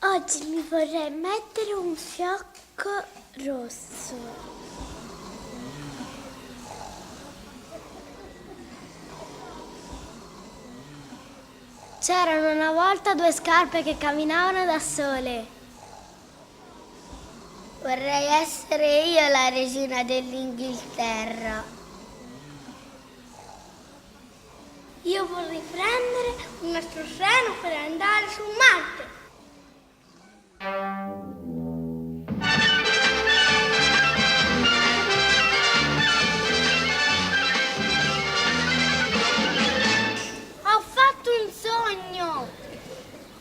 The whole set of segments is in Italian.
Oggi mi vorrei mettere un fiocco rosso. C'erano una volta due scarpe che camminavano da sole. Vorrei essere io la regina dell'Inghilterra. Io vorrei prendere un altro treno per andare su Marte. Ho fatto un sogno.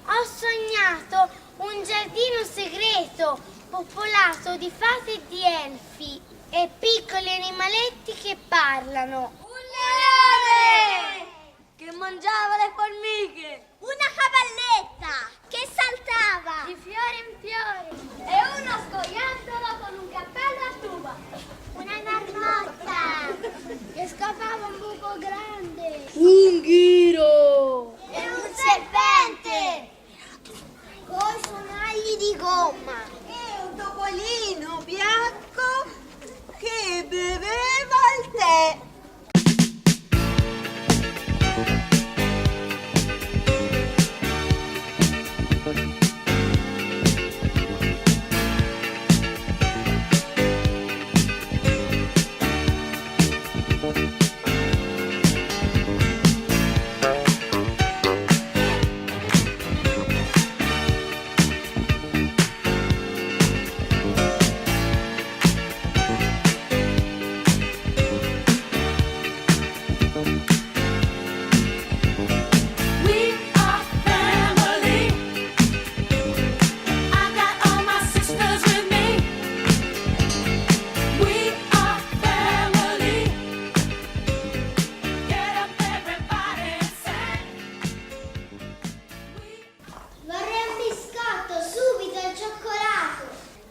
Ho sognato un giardino segreto popolato di fate e di elfi e piccoli animaletti che parlano. Un leone che mangiava le formiche. Una cavalletta che saltava di fiore in fiore. E uno scoiattolo con un cappello a tuba. Una marmotta che scopava un buco grande. Un ghiro. E un serpente coi sonagli di gomma. E un topolino bianco che beveva il tè.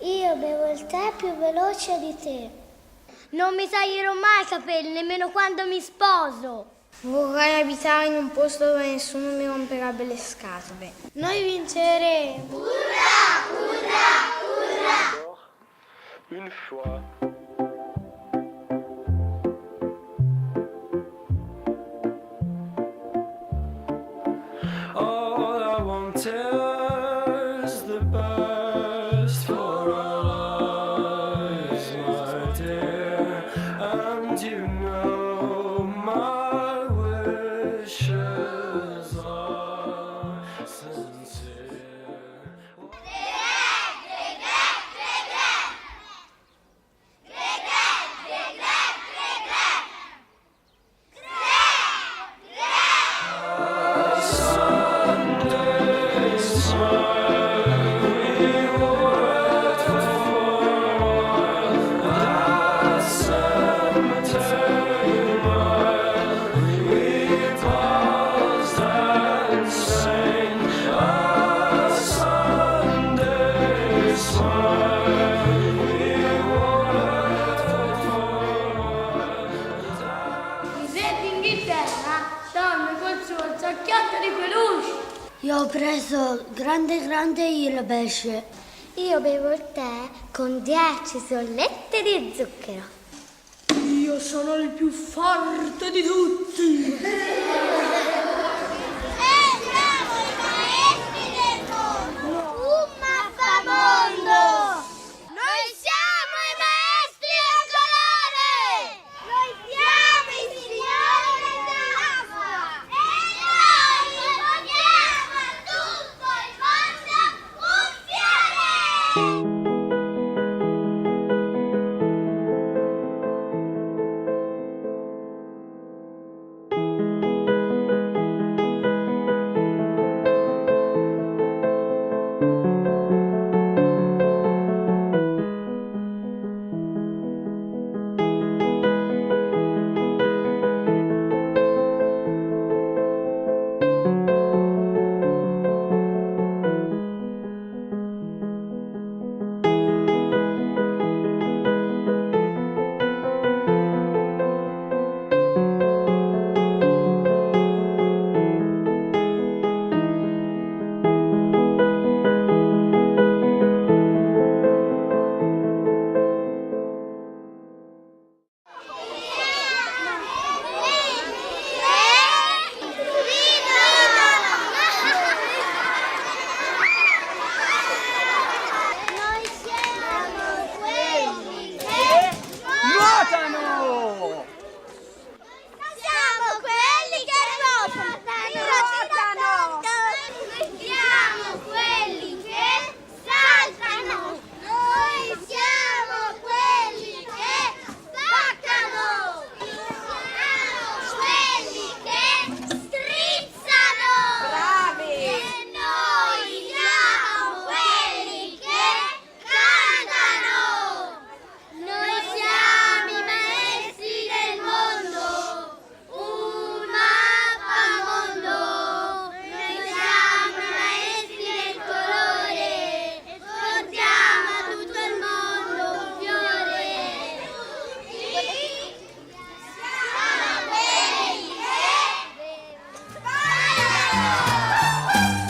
Io bevo il tè più veloce di te. Non mi taglierò mai i capelli, nemmeno quando mi sposo. Vorrei abitare in un posto dove nessuno mi romperebbe le scatole. Noi vinceremo. Une fois. All I want is the best for our lives, my dear, and you know my wishes are sincere. Io ho preso grande il pesce. Io bevo il tè con 10 sollette di zucchero. Io sono il più forte di tutti.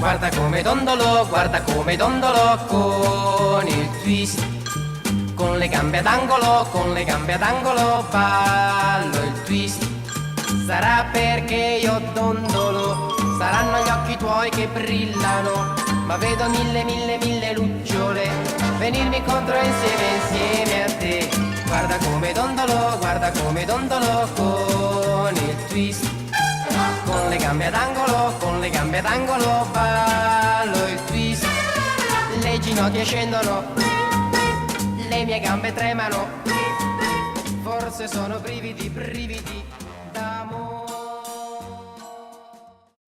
Guarda come dondolo con il twist. Con le gambe ad angolo, ballo il twist. Sarà perché io dondolo, saranno gli occhi tuoi che brillano, ma vedo mille lucciole venirmi contro insieme a te. Guarda come dondolo con il twist. Con le gambe ad angolo, ballo il twist. Le ginocchia scendono, le mie gambe tremano, forse sono brividi d'amore.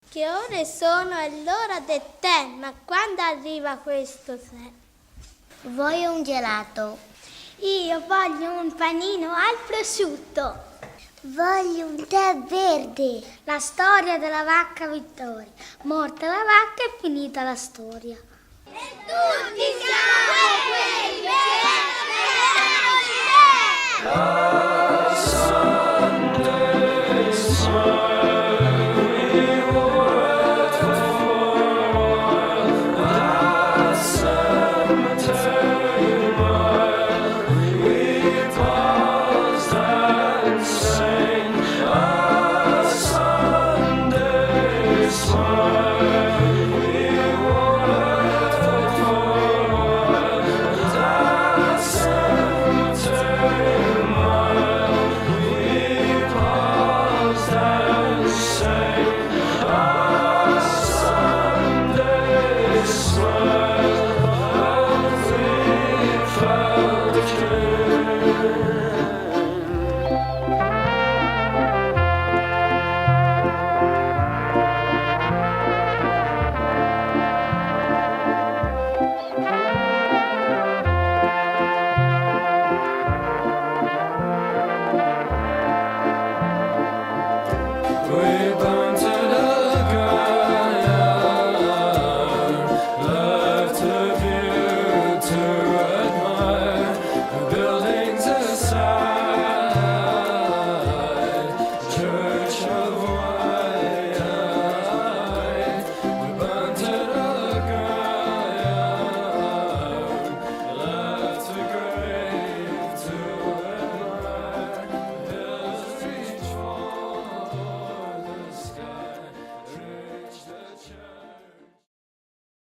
Che ore sono? È l'ora del tè, ma quando arriva questo tè? Voglio un gelato. Io voglio un panino al prosciutto. Voglio un tè verde. La storia della vacca Vittoria. Morta la vacca e finita la storia. Tutti siamo quelli per